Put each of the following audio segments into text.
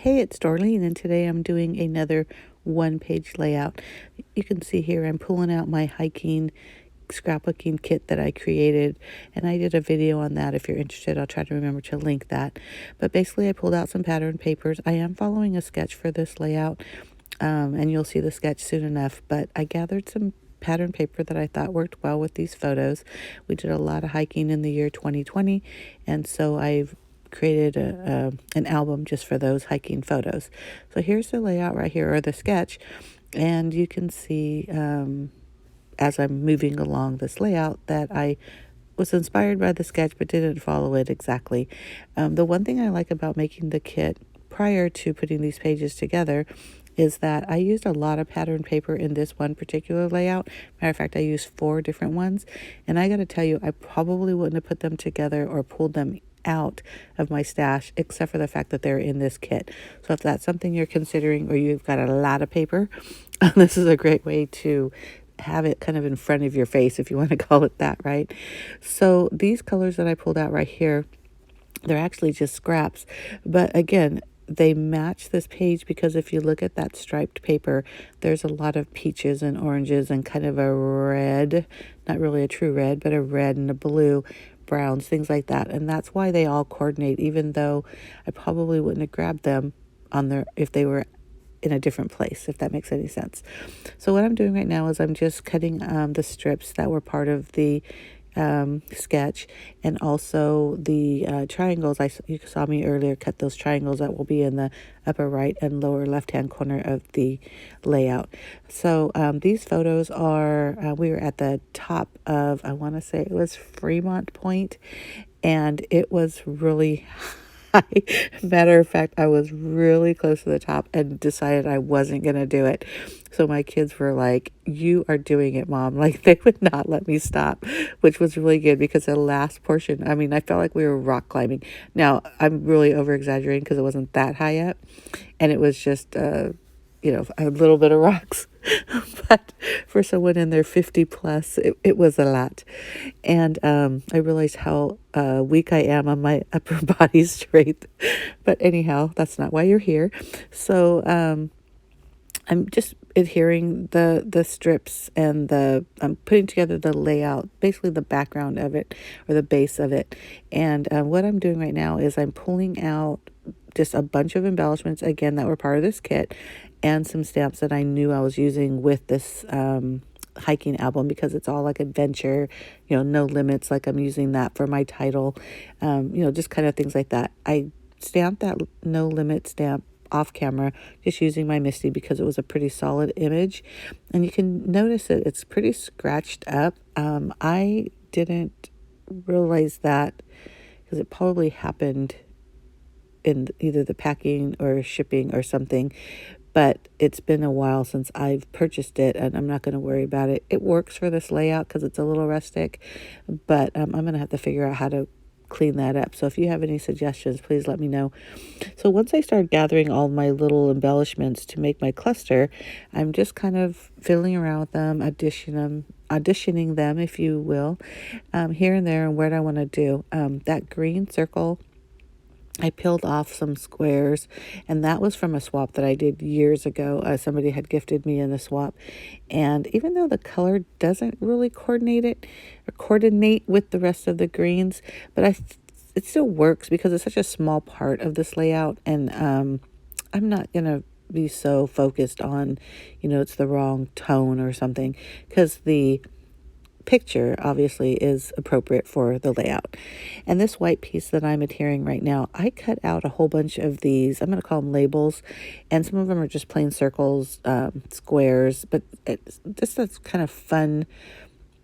Hey, it's Darlene, and today I'm doing another one-page layout. You can see here I'm pulling out my hiking scrapbooking kit that I created, and I did a video on that. If you're interested, I'll try to remember to link that. But basically, I pulled out some pattern papers. I am following a sketch for this layout, and you'll see the sketch soon enough. But I gathered some pattern paper that I thought worked well with these photos. We did a lot of hiking in the year 2020, and so I've created an album just for those hiking photos. So here's the layout right here, or the sketch, and you can see as I'm moving along this layout that I was inspired by the sketch but didn't follow it exactly. The one thing I like about making the kit prior to putting these pages together is that I used a lot of pattern paper in this one particular layout. Matter of fact, I used 4 different ones, and I got to tell you, I probably wouldn't have put them together or pulled them out of my stash except for the fact that they're in this kit. So if that's something you're considering, or you've got a lot of paper, this is a great way to have it kind of in front of your face, if you want to call it that, right? So these colors that I pulled out right here, they're actually just scraps, but again, they match this page because if you look at that striped paper, there's a lot of peaches and oranges and kind of a red, not really a true red, but a red and a blue, browns, things like that. And that's why they all coordinate, even though I probably wouldn't have grabbed them on there if they were in a different place, if that makes any sense. So what I'm doing right now is I'm just cutting the strips that were part of the sketch, and also the triangles. You saw me earlier cut those triangles that will be in the upper right and lower left hand corner of the layout. So these photos are we were at the top of, I want to say it was Fremont Point, and it was really high. Matter of fact, I was really close to the top and decided I wasn't going to do it. So my kids were like, "You are doing it, Mom." Like, they would not let me stop, which was really good because the last portion, I mean, I felt like we were rock climbing. Now, I'm really over exaggerating because it wasn't that high up, and it was just, a little bit of rocks. But for someone in their 50 plus, it was a lot. And I realized how weak I am on my upper body strength. But anyhow, that's not why you're here. So I'm just adhering the strips, and I'm putting together the layout, basically the background of it, or the base of it. And what I'm doing right now is I'm pulling out just a bunch of embellishments, again, that were part of this kit, and some stamps that I knew I was using with this hiking album, because it's all like adventure, no limits, like I'm using that for my title, just kind of things like that. I stamped that no limit stamp off camera, just using my Misty because it was a pretty solid image, and you can notice it's pretty scratched up. I didn't realize that because it probably happened in either the packing or shipping or something, but it's been a while since I've purchased it, and I'm not going to worry about it. It works for this layout because it's a little rustic, but I'm going to have to figure out how to clean that up. So if you have any suggestions, please let me know. So once I start gathering all my little embellishments to make my cluster, I'm just kind of fiddling around with them, auditioning them, if you will, here and there, and what I want to do. That green circle, I peeled off some squares, and that was from a swap that I did years ago. Somebody had gifted me in the swap, and even though the color doesn't really coordinate with the rest of the greens, but it still works because it's such a small part of this layout, and I'm not gonna be so focused on, it's the wrong tone or something, because the picture obviously is appropriate for the layout. And this white piece that I'm adhering right now, I cut out a whole bunch of these, I'm going to call them labels, and some of them are just plain circles, squares, but it's just that's kind of fun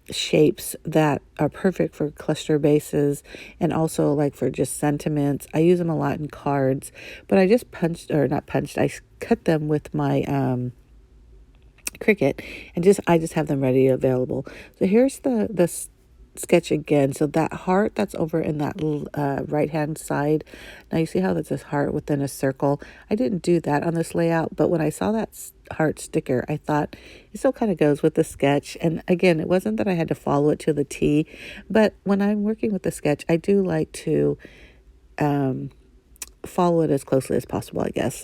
shapes that are perfect for cluster bases, and also like for just sentiments. I use them a lot in cards, but I just I cut them with my Cricut, and I just have them ready available. So here's the sketch again. So that heart that's over in that right hand side, now you see how that's a heart within a circle. I didn't do that on this layout, but when I saw that heart sticker, I thought it still kind of goes with the sketch. And again, it wasn't that I had to follow it to the T, but when I'm working with the sketch, I do like to follow it as closely as possible, I guess.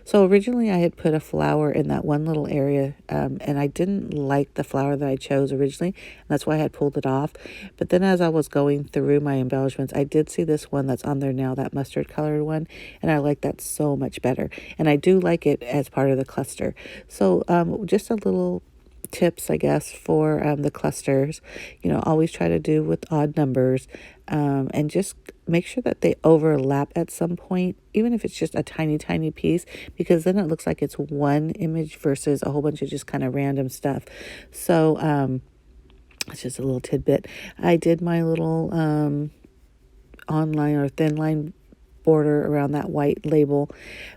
So originally I had put a flower in that one little area, and I didn't like the flower that I chose originally, and that's why I had pulled it off. But then as I was going through my embellishments, I did see this one that's on there now, that mustard colored one, and I like that so much better. And I do like it as part of the cluster. So just a little tips, I guess, for the clusters. Always try to do with odd numbers, and just make sure that they overlap at some point, even if it's just a tiny, tiny piece, because then it looks like it's one image versus a whole bunch of just kind of random stuff. So it's just a little tidbit. I did my little online or thin line border around that white label.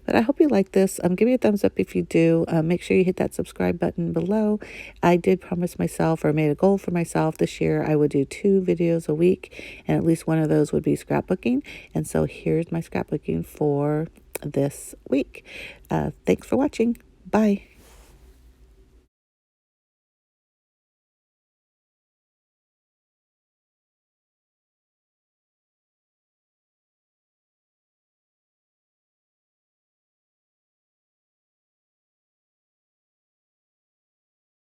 But I hope you like this. Give me a thumbs up if you do. Make sure you hit that subscribe button below. I did promise myself, or made a goal for myself this year, I would do 2 videos a week, and at least one of those would be scrapbooking. And so here's my scrapbooking for this week. Thanks for watching. Bye.